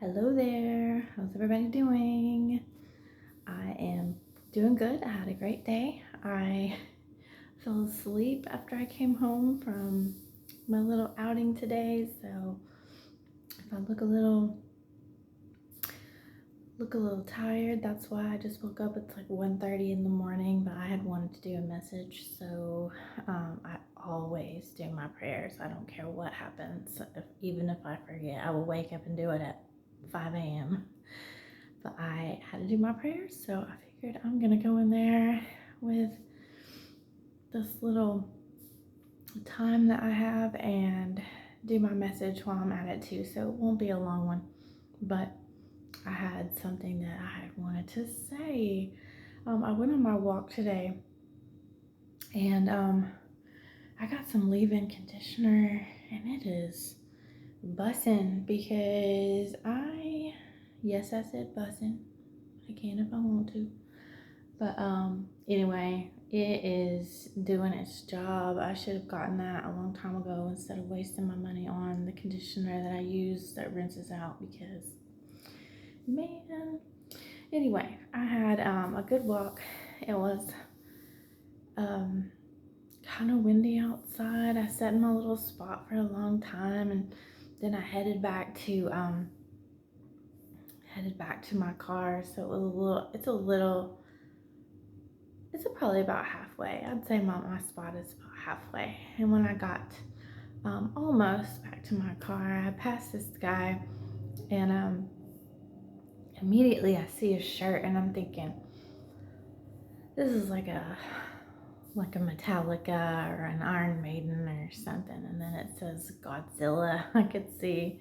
Hello there. How's everybody doing? I am doing good. I had a great day. I fell asleep after I came home from my little outing today, so if I look a little tired, that's why. I just woke up. It's like 1:30 in the morning, but I had wanted to do a message, so I always do my prayers. I don't care what happens. Even if I forget, I will wake up and do it at 5 a.m. But I had to do my prayers, so I figured I'm gonna go in there with this little time that I have and do my message while I'm at it too, so it won't be a long one. But I had something that I had wanted to say. I went on my walk today and I got some leave-in conditioner and it is bussin' because yes, I said bussin'. I can if I want to. But anyway, it is doing its job. I should have gotten that a long time ago instead of wasting my money on the conditioner that I use that rinses out because, man. Anyway, I had a good walk. It was kind of windy outside. I sat in my little spot for a long time and then I headed back to my car. So it was it's probably about halfway. I'd say my spot is about halfway. And when I got almost back to my car, I passed this guy, and immediately I see his shirt, and I'm thinking, this is like a Metallica or an Iron Maiden or something. And then it says Godzilla. I could see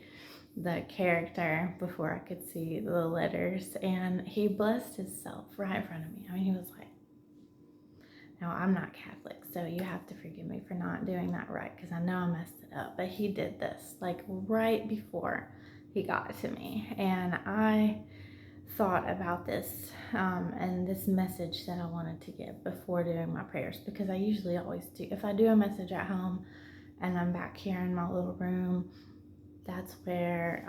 the character before I could see the letters, and he blessed himself right in front of me. I mean, he was like, now, I'm not Catholic, so you have to forgive me for not doing that right because I know I messed it up. But he did this like right before he got to me. And I thought about this and this message that I wanted to give before doing my prayers, because I usually always do. If I do a message at home and I'm back here in my little room, that's where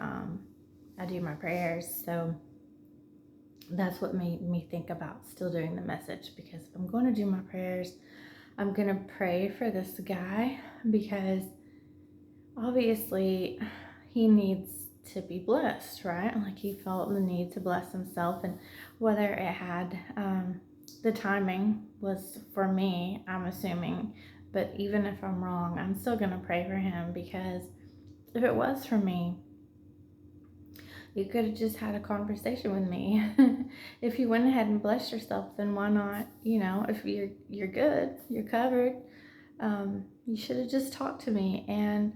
I do my prayers. So that's what made me think about still doing the message, because if I'm going to do my prayers, I'm going to pray for this guy because obviously he needs to be blessed, right? Like he felt the need to bless himself, and whether it had the timing was for me, I'm assuming, but even if I'm wrong, I'm still going to pray for him, because if it was for me, you could have just had a conversation with me. If you went ahead and blessed yourself, then why not? If you're good, you're covered. You should have just talked to me and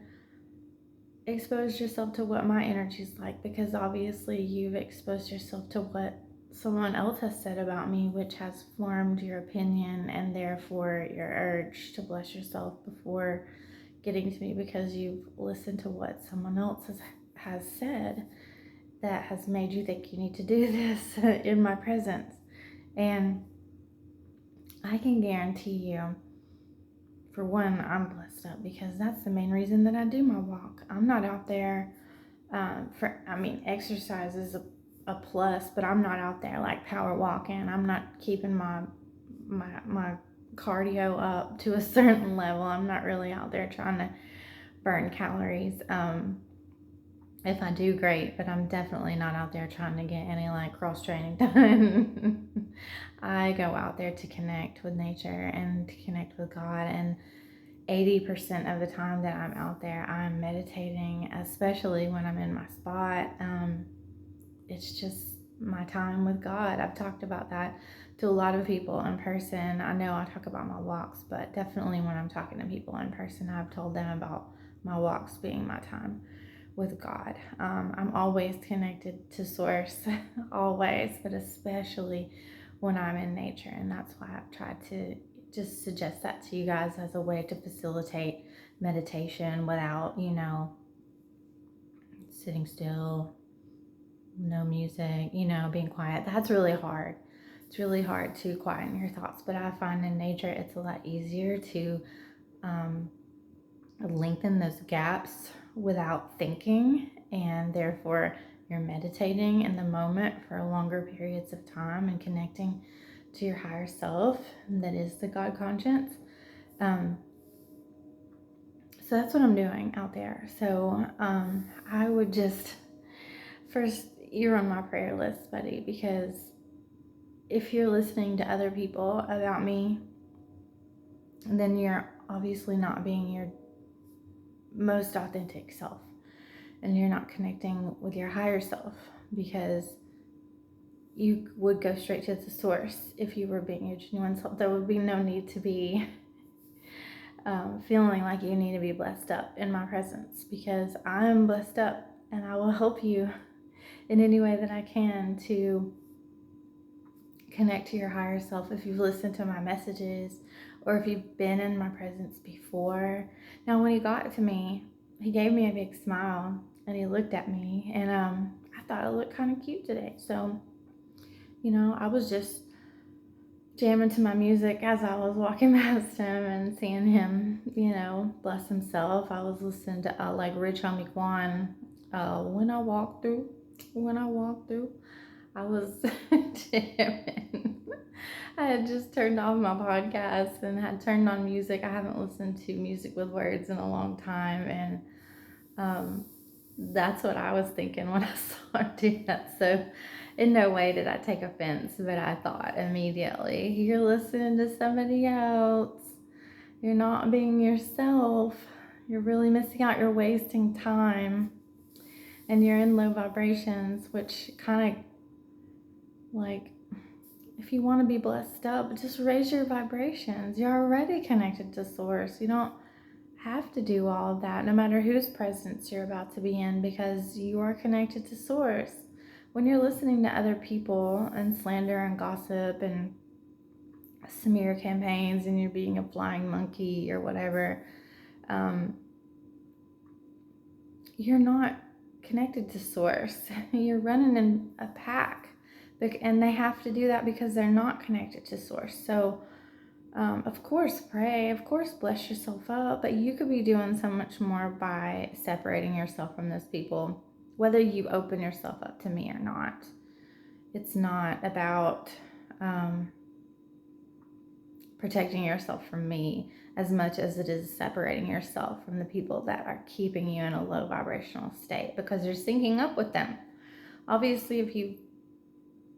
exposed yourself to what my energy is like, because obviously you've exposed yourself to what someone else has said about me, which has formed your opinion and therefore your urge to bless yourself before getting to me, because you've listened to what someone else has said that has made you think you need to do this in my presence. And I can guarantee you, for one, I'm blessed up because that's the main reason that I do my walk. I'm not out there exercise is a plus, but I'm not out there like power walking. I'm not keeping my cardio up to a certain level. I'm not really out there trying to burn calories. If I do, great, but I'm definitely not out there trying to get any like cross training done. I go out there to connect with nature and to connect with God, and 80% of the time that I'm out there, I'm meditating, especially when I'm in my spot. It's just my time with God. I've talked about that to a lot of people in person. I know I talk about my walks, but definitely when I'm talking to people in person, I've told them about my walks being my time with God. I'm always connected to Source, always, but especially when I'm in nature. And that's why I've tried to just suggest that to you guys as a way to facilitate meditation without, sitting still, no music, being quiet. That's really hard. It's really hard to quieten your thoughts, but I find in nature it's a lot easier to lengthen those gaps without thinking, and therefore you're meditating in the moment for longer periods of time and connecting to your higher self, that is the God conscience. So that's what I'm doing out there. So I would just, first, you're on my prayer list, buddy, because if you're listening to other people about me, then you're obviously not being your most authentic self, and you're not connecting with your higher self, because you would go straight to the source if you were being your genuine self. There would be no need to be feeling like you need to be blessed up in my presence, because I'm blessed up and I will help you in any way that I can to connect to your higher self. If you've listened to my messages or if you've been in my presence before. Now, when he got to me, he gave me a big smile and he looked at me, and I thought I looked kind of cute today. So, I was just jamming to my music as I was walking past him and seeing him, bless himself. I was listening to like Rich Homie Quan, when I walk through, I was jamming. I had just turned off my podcast and had turned on music. I haven't listened to music with words in a long time, and that's what I was thinking when I saw her do that. So in no way did I take offense, but I thought immediately, you're listening to somebody else. You're not being yourself. You're really missing out. You're wasting time. And you're in low vibrations, which kind of like, if you want to be blessed up, just raise your vibrations. You're already connected to source. You don't have to do all of that, no matter whose presence you're about to be in, because you are connected to source. When you're listening to other people and slander and gossip and smear campaigns, and you're being a flying monkey or whatever, you're not connected to source. You're running in a pack, and they have to do that because they're not connected to source. So of course, pray, of course, bless yourself up, but you could be doing so much more by separating yourself from those people, whether you open yourself up to me or not. It's not about protecting yourself from me as much as it is separating yourself from the people that are keeping you in a low vibrational state, because you're syncing up with them. Obviously, if you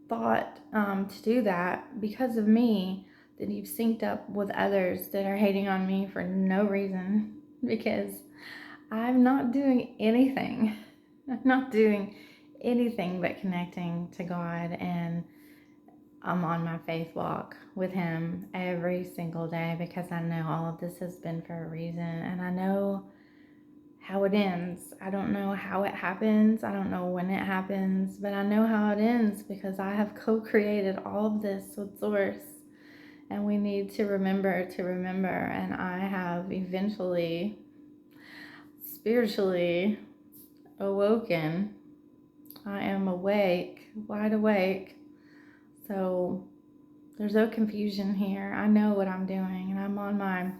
thought to do that because of me, then you've synced up with others that are hating on me for no reason, because I'm not doing anything. I'm not doing anything but connecting to God, and I'm on my faith walk with Him every single day, because I know all of this has been for a reason, and I know how it ends. I don't know how it happens. I don't know when it happens, but I know how it ends, because I have co-created all of this with Source, and we need to remember, and I have eventually spiritually awoken. I am awake, wide awake. So there's no confusion here. I know what I'm doing, and I'm on my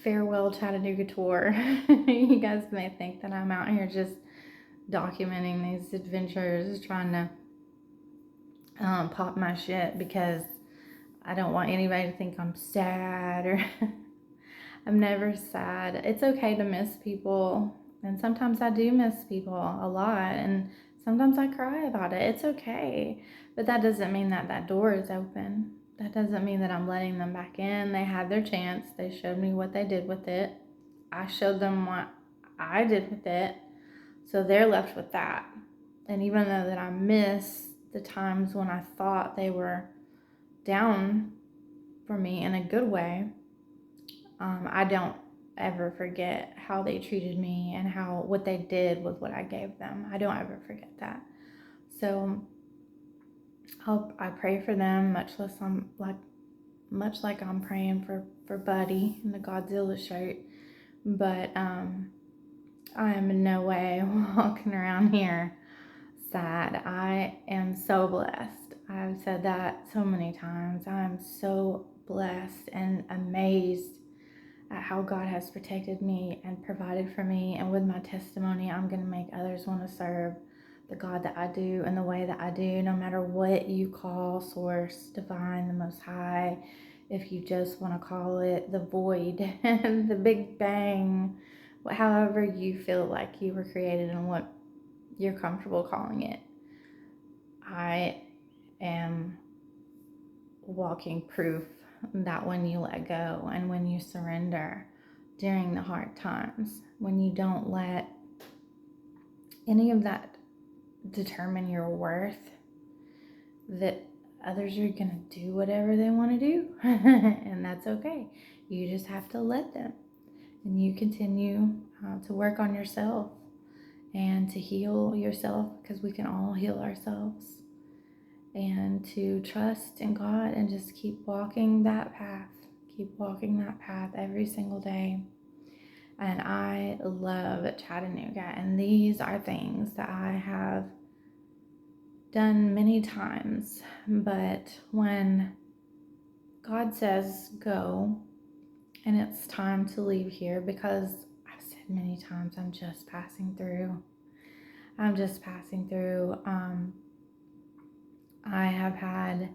farewell Chattanooga tour. You guys may think that I'm out here just documenting these adventures, trying to pop my shit, because I don't want anybody to think I'm sad, or I'm never sad. It's okay to miss people, and sometimes I do miss people a lot, and sometimes I cry about it. It's okay, but that doesn't mean that that door is open. That doesn't mean that I'm letting them back in. They had their chance. They showed me what they did with it. I showed them what I did with it. So they're left with that. And even though that I miss the times when I thought they were down for me in a good way, I don't ever forget how they treated me and what they did with what I gave them. I don't ever forget that. So I pray for them, much like I'm praying for Buddy in the Godzilla shirt. But I am in no way walking around here sad. I am so blessed. I've said that so many times. I'm so blessed and amazed at how God has protected me and provided for me. And with my testimony, I'm going to make others want to serve the God that I do and the way that I do, no matter what you call source, divine, the most high. If you just want to call it the void, the big bang, however you feel like you were created and what you're comfortable calling it. I am walking proof that when you let go and when you surrender during the hard times, when you don't let any of that determine your worth, that others are going to do whatever they want to do, and that's okay. You just have to let them, and you continue to work on yourself and to heal yourself, because we can all heal ourselves, and to trust in God and just keep walking that path. Keep walking that path every single day. And I love Chattanooga, and these are things that I have done many times. But when God says go, and it's time to leave here, because I've said many times, I'm just passing through. I have had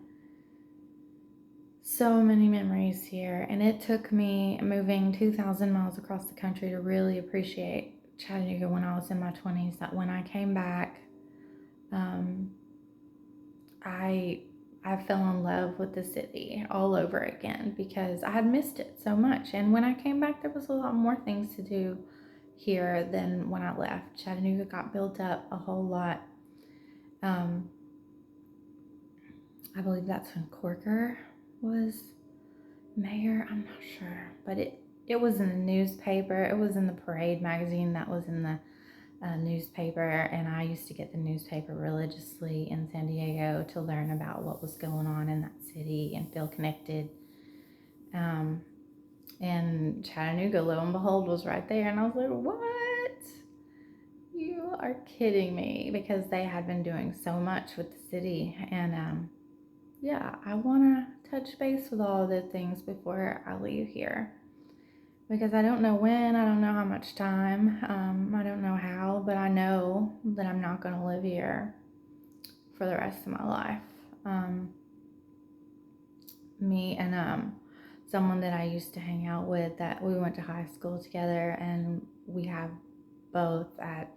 so many memories here, and it took me moving 2,000 miles across the country to really appreciate Chattanooga when I was in my 20s. That when I came back, I fell in love with the city all over again, because I had missed it so much. And when I came back, there was a lot more things to do here than when I left. Chattanooga got built up a whole lot. I believe that's when Corker was mayor. I'm not sure, but it was in the newspaper. It was in the Parade magazine that was in the newspaper, and I used to get the newspaper religiously in San Diego to learn about what was going on in that city and feel connected. And Chattanooga, lo and behold, was right there, and I was like, what? You are kidding me, because they had been doing so much with the city. And yeah, I want to touch base with all of the things before I leave here, because I don't know when, I don't know how much time, I don't know how, but I know that I'm not going to live here for the rest of my life. Me and someone that I used to hang out with, that we went to high school together, and we have both at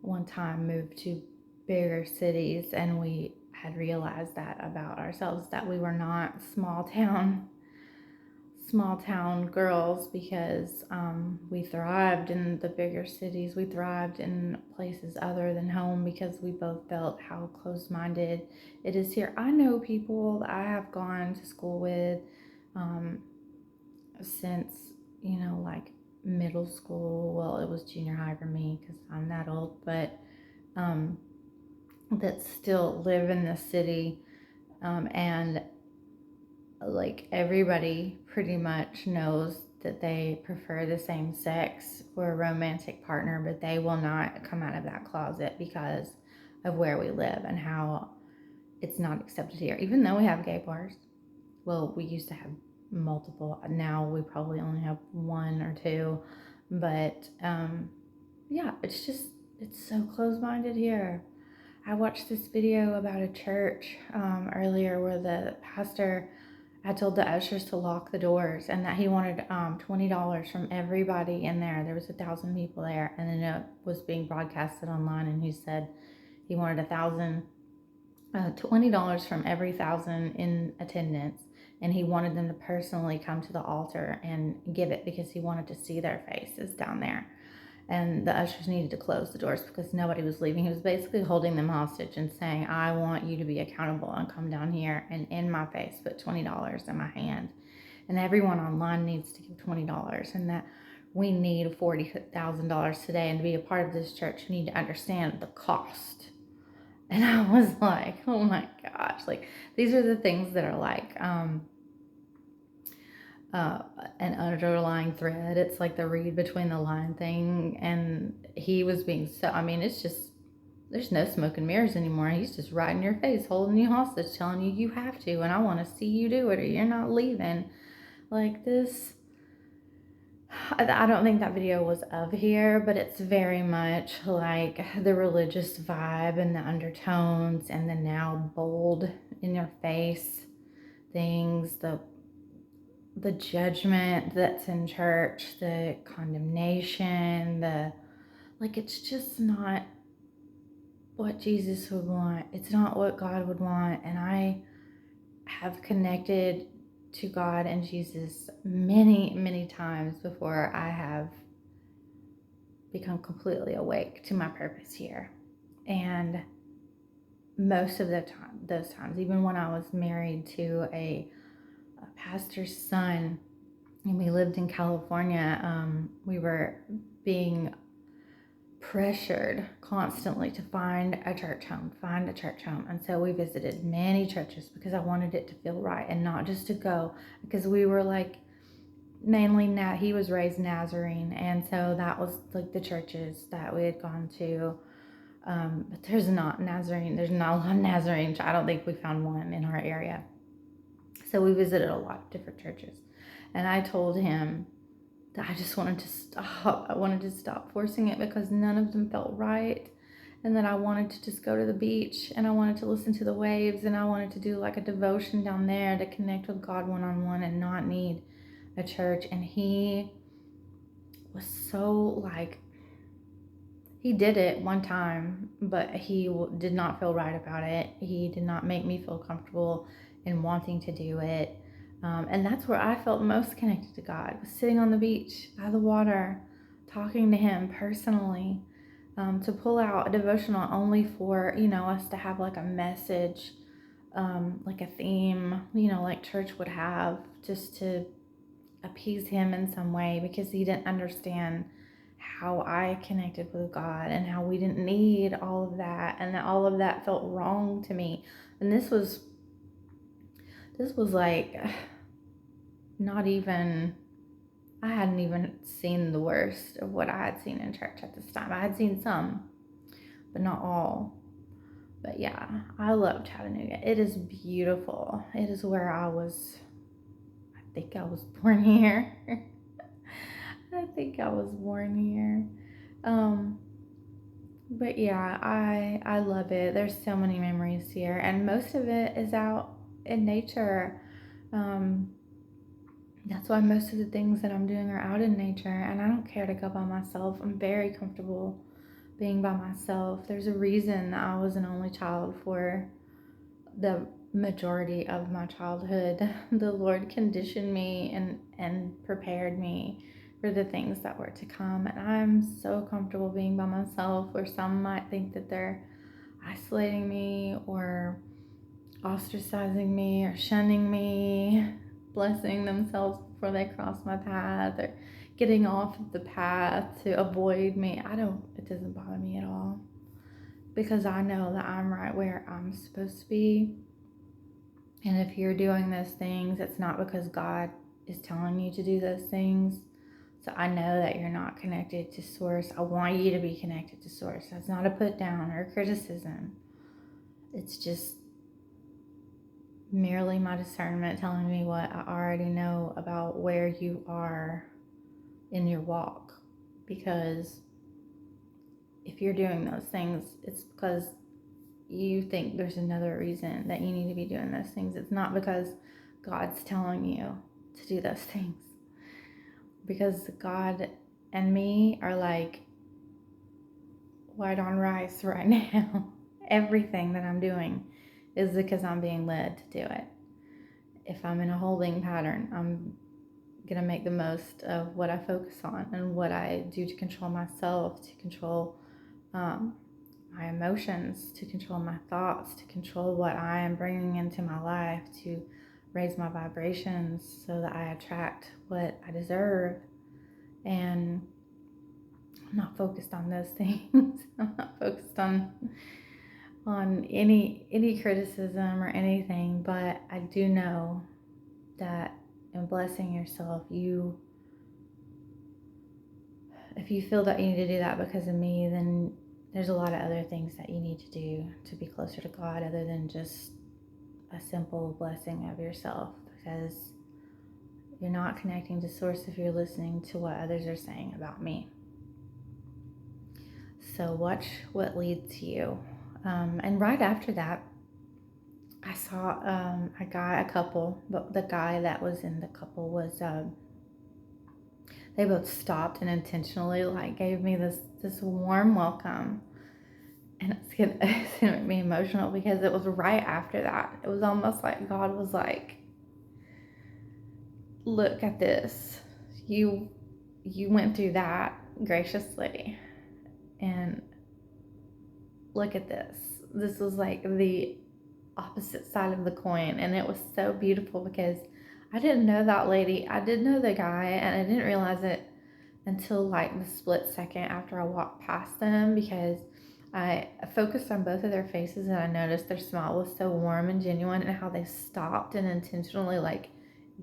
one time moved to bigger cities, and we had realized that about ourselves, that we were not small town girls, because we thrived in the bigger cities. We thrived in places other than home, because we both felt how close-minded it is here. I know people that I have gone to school with since, like middle school. Well, it was junior high for me, because I'm that old, but that still live in the city, and like everybody pretty much knows that they prefer the same sex for a romantic partner, but they will not come out of that closet because of where we live and how it's not accepted here. Even though we have gay bars, well, we used to have multiple. Now we probably only have one or two, but yeah, it's so close-minded here. I watched this video about a church earlier, where the pastor had told the ushers to lock the doors, and that he wanted $20 from everybody in there. There was 1,000 people there, and then it was being broadcasted online, and he said he wanted $20 from every 1,000 in attendance, and he wanted them to personally come to the altar and give it, because he wanted to see their faces down there. And the ushers needed to close the doors because nobody was leaving. He was basically holding them hostage and saying, I want you to be accountable and come down here and in my face put $20 in my hand. And everyone online needs to give $20, and that we need $40,000 today. And to be a part of this church, you need to understand the cost. And I was like, oh my gosh, like these are the things that are like, an underlying thread. It's like the read between the line thing. And he was being so, it's just, there's no smoke and mirrors anymore. He's just right in your face, holding you hostage, telling you you have to, and I want to see you do it, or you're not leaving. Like this I don't think that video was of here, but it's very much like the religious vibe and the undertones and the now bold in your face things, the judgment that's in church, the condemnation, the like it's just not what Jesus would want. It's not what God would want. And I have connected to God and Jesus many, many times before I have become completely awake to my purpose here. And most of the time, those times, even when I was married to a pastor's son and we lived in California, we were being pressured constantly to find a church home, find a church home. And so we visited many churches because I wanted it to feel right and not just to go because we were like mainly he was raised Nazarene. And so that was like the churches that we had gone to. But there's not a lot of Nazarene. I don't think we found one in our area. So we visited a lot of different churches. And I told him that I just wanted to stop. I wanted to stop forcing it because none of them felt right. And that I wanted to just go to the beach and I wanted to listen to the waves and I wanted to do like a devotion down there to connect with God one-on-one and not need a church. And he was so like, he did it one time, but he did not feel right about it. He did not make me feel comfortable in wanting to do it. And that's where I felt most connected to God, was sitting on the beach by the water, talking to him personally, to pull out a devotional only for, us to have like a message, like a theme, like church would have, just to appease him in some way because he didn't understand how I connected with God and how we didn't need all of that and that all of that felt wrong to me. And this was like not even, I hadn't even seen the worst of what I had seen in church at this time. I had seen some, but not all. But yeah, I loved Chattanooga. It is beautiful. It is where I think I was born here. I think I was born here. But yeah, I love it. There's so many memories here, and most of it is out in nature. Um, that's why most of the things that I'm doing are out in nature, and I don't care to go by myself. I'm very comfortable being by myself. There's a reason that I was an only child for the majority of my childhood. The Lord conditioned me and prepared me for the things that were to come. And I'm so comfortable being by myself, where some might think that they're isolating me or ostracizing me or shunning me, blessing themselves before they cross my path or getting off of the path to avoid me. It doesn't bother me at all because I know that I'm right where I'm supposed to be. And if you're doing those things, it's not because God is telling you to do those things. So I know that you're not connected to source. I want you to be connected to source. That's not a put down or a criticism. It's just merely my discernment telling me what I already know about where you are in your walk. Because if you're doing those things, it's because you think there's another reason that you need to be doing those things. It's not because God's telling you to do those things. Because God and me are like white on rice right now. Everything that I'm doing is because I'm being led to do it. If I'm in a holding pattern, I'm going to make the most of what I focus on and what I do to control myself, to control my emotions, to control my thoughts, to control what I am bringing into my life, to raise my vibrations so that I attract what I deserve. And I'm not focused on those things. I'm not focused on any criticism or anything, but I do know that in blessing yourself, if you feel that you need to do that because of me, then there's a lot of other things that you need to do to be closer to God other than just a simple blessing of yourself, because You're not connecting to source if you're listening to what others are saying about me. So watch what leads you. And right after that, I saw a couple, but the guy that was in the couple was they both stopped and intentionally like gave me this warm welcome, and it's gonna make me emotional because it was right after that. It was almost like God was like, "Look at this, you went through that graciously, and look at this. This was like the opposite side of the coin." And it was so beautiful because I didn't know that lady. I did know the guy, and I didn't realize it until like the split second after I walked past them, because I focused on both of their faces and I noticed their smile was so warm and genuine, and how they stopped and intentionally like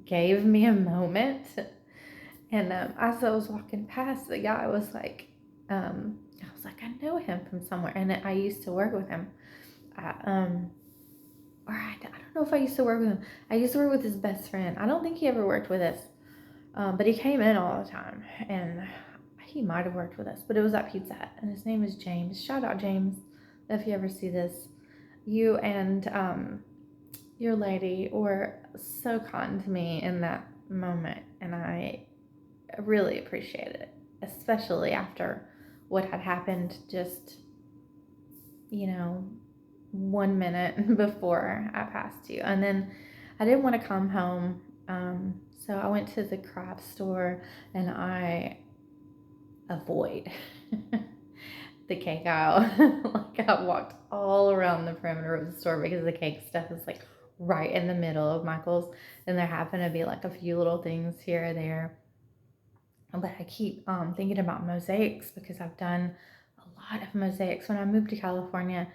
gave me a moment. And as I was walking past, the guy was like, I was like, I know him from somewhere, and I used to work with him. I don't know if I used to work with him. I used to work with his best friend. I don't think he ever worked with us, but he came in all the time, and he might have worked with us, but it was at Pizza Hut, and his name is James. Shout out, James, if you ever see this. You and your lady were so kind to me in that moment, and I really appreciated it, especially after what had happened just, you know, 1 minute before I passed you. And then I didn't want to come home. So I went to the craft store and I avoid the cake aisle. Like I walked all around the perimeter of the store because the cake stuff is like right in the middle of Michael's. And there happen to be like a few little things here or there. But I keep thinking about mosaics because I've done a lot of mosaics. When I moved to California,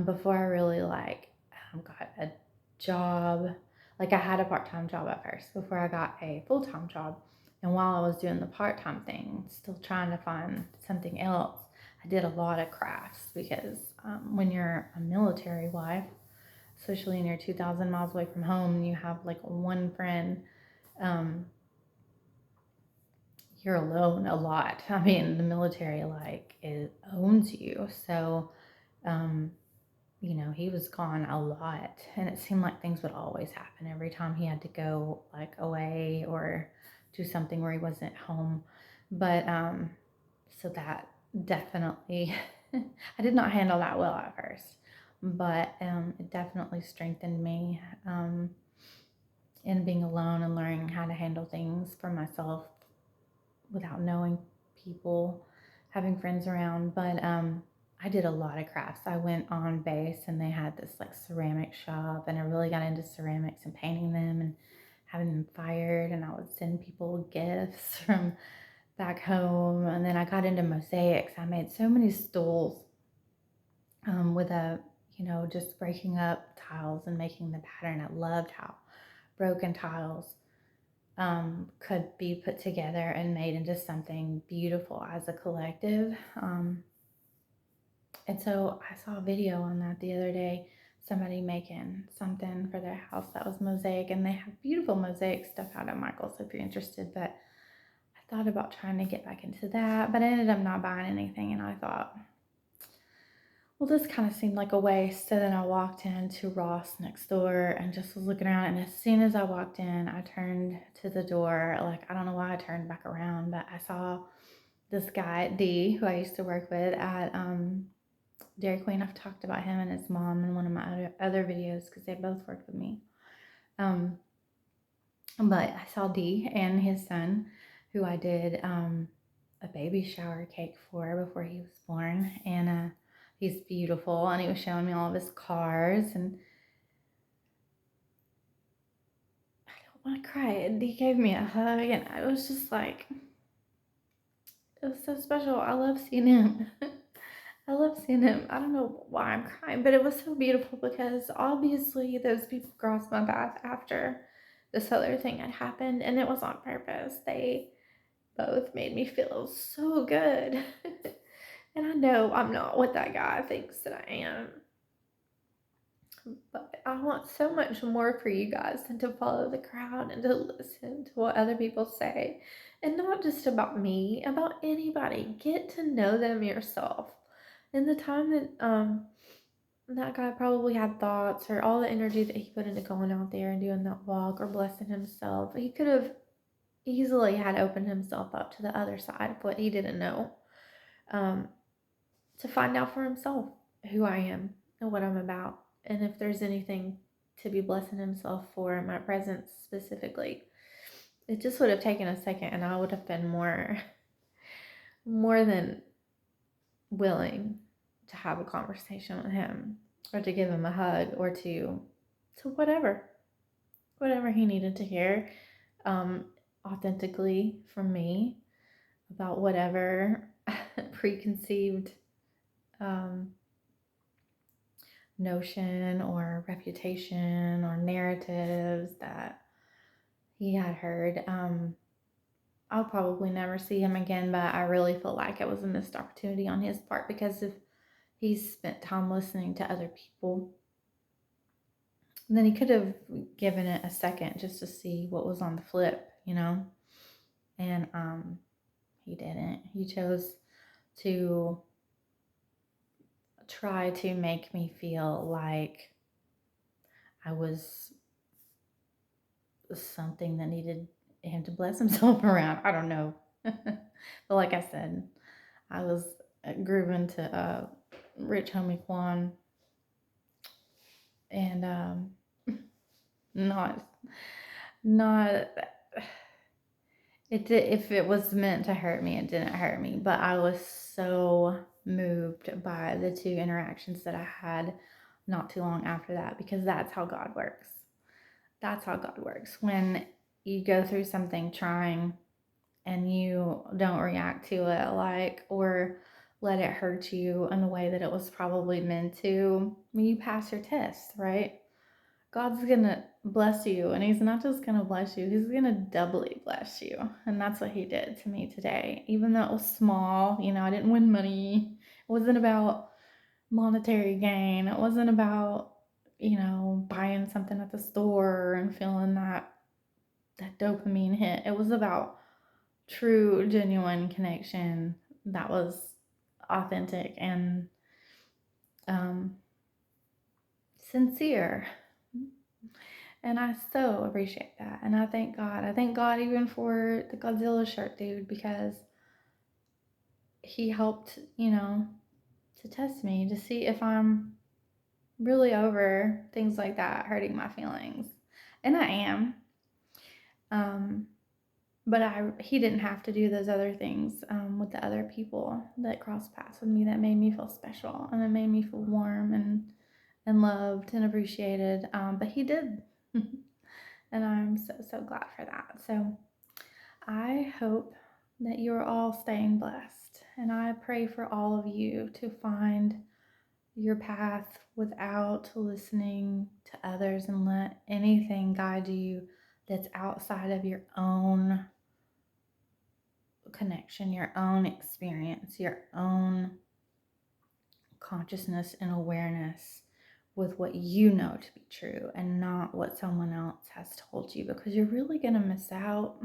before I really got a job, like I had a part-time job at first before I got a full-time job. And while I was doing the part-time thing, still trying to find something else, I did a lot of crafts because when you're a military wife, especially when you're 2,000 miles away from home, and you have like one friend, um, you're alone a lot. I mean, the military like it owns you. So, um, he was gone a lot, and it seemed like things would always happen every time he had to go like away or do something where he wasn't home. But so that definitely, I did not handle that well at first, but it definitely strengthened me in being alone and learning how to handle things for myself without knowing people, having friends around. But I did a lot of crafts. I went on base and they had this like ceramic shop, and I really got into ceramics and painting them and having them fired, and I would send people gifts from back home. And then I got into mosaics. I made so many stools with just breaking up tiles and making the pattern. I loved how broken tiles could be put together and made into something beautiful as a collective. And so I saw a video on that the other day, somebody making something for their house that was mosaic, and they have beautiful mosaic stuff out at Michael's if you're interested. But I thought about trying to get back into that, but I ended up not buying anything, and I thought, well, this kind of seemed like a waste. So then I walked into Ross next door and just was looking around. And as soon as I walked in, I turned to the door. Like, I don't know why I turned back around, but I saw this guy, D, who I used to work with at Dairy Queen. I've talked about him and his mom in one of my other videos because they both worked with me. But I saw D and his son, who I did a baby shower cake for before he was born. And he's beautiful, and he was showing me all of his cars, and I don't want to cry. And he gave me a hug, and I was just like, it was so special. I love seeing him. I love seeing him. I don't know why I'm crying, but it was so beautiful because obviously those people crossed my path after this other thing had happened, and it was on purpose. They both made me feel so good. And I know I'm not what that guy thinks that I am. But I want so much more for you guys than to follow the crowd and to listen to what other people say. And not just about me, about anybody. Get to know them yourself. In the time that that guy probably had thoughts, or all the energy that he put into going out there and doing that walk or blessing himself, he could have easily had opened himself up to the other side of what he didn't know, um, to find out for himself who I am and what I'm about, and if there's anything to be blessing himself for in my presence specifically. It just would have taken a second, and I would have been more than willing to have a conversation with him, or to give him a hug, or to whatever he needed to hear, um, authentically from me, about whatever preconceived um, notion or reputation or narratives that he had heard. I'll probably never see him again, but I really feel like it was a missed opportunity on his part, because if he's spent time listening to other people, then he could have given it a second just to see what was on the flip, you know? And he didn't. He chose to try to make me feel like I was something that needed him to bless himself around. I don't know. But like I said, I was grooving to Rich Homie Quan, and not not it did, if it was meant to hurt me, it didn't hurt me. But I was so moved by the two interactions that I had not too long after that, because that's how God works. That's how God works. When you go through something trying and you don't react to it, like, or let it hurt you in the way that it was probably meant to, when you pass your test, right? God's gonna bless you, and He's not just gonna bless you, He's gonna doubly bless you. And that's what He did to me today. Even though it was small, I didn't win money. It wasn't about monetary gain. It wasn't about, buying something at the store and feeling that dopamine hit. It was about true, genuine connection that was authentic and um, sincere. And I so appreciate that. And I thank God. I thank God even for the Godzilla shirt, dude, because he helped, to test me to see if I'm really over things like that hurting my feelings. And I am. Um, but he didn't have to do those other things with the other people that crossed paths with me, that made me feel special and that made me feel warm and loved and appreciated. But he did. And I'm so, so glad for that. So I hope that you're all staying blessed. And I pray for all of you to find your path without listening to others, and let anything guide you that's outside of your own connection, your own experience, your own consciousness and awareness with what you know to be true, and not what someone else has told you, because you're really going to miss out.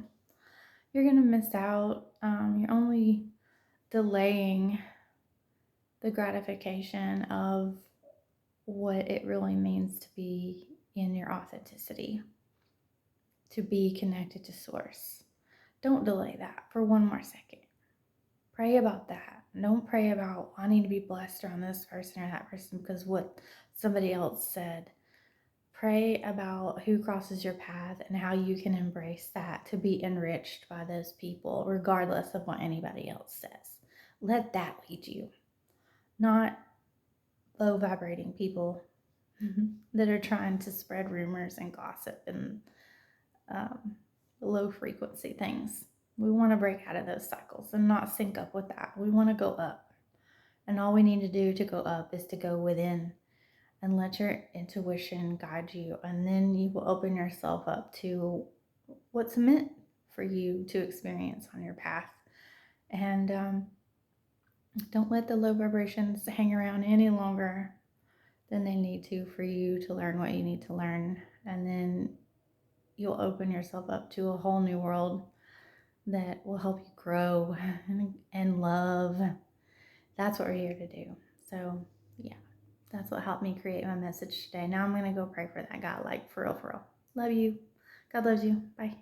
You're going to miss out. You're only delaying the gratification of what it really means to be in your authenticity, to be connected to Source. Don't delay that for one more second. Pray about that. Don't pray about wanting to be blessed around this person or that person because what somebody else said. Pray about who crosses your path and how you can embrace that to be enriched by those people, regardless of what anybody else says. Let that lead you, not low vibrating people that are trying to spread rumors and gossip and um, low frequency things. We want to break out of those cycles and not sync up with that. We want to go up. And all we need to do to go up is to go within and let your intuition guide you. And then you will open yourself up to what's meant for you to experience on your path. And don't let the low vibrations hang around any longer. than they need to for you to learn what you need to learn. And then you'll open yourself up to a whole new world that will help you grow and love. That's what we're here to do. So, yeah, that's what helped me create my message today. Now I'm going to go pray for that guy, like for real, for real. Love you. God loves you. Bye.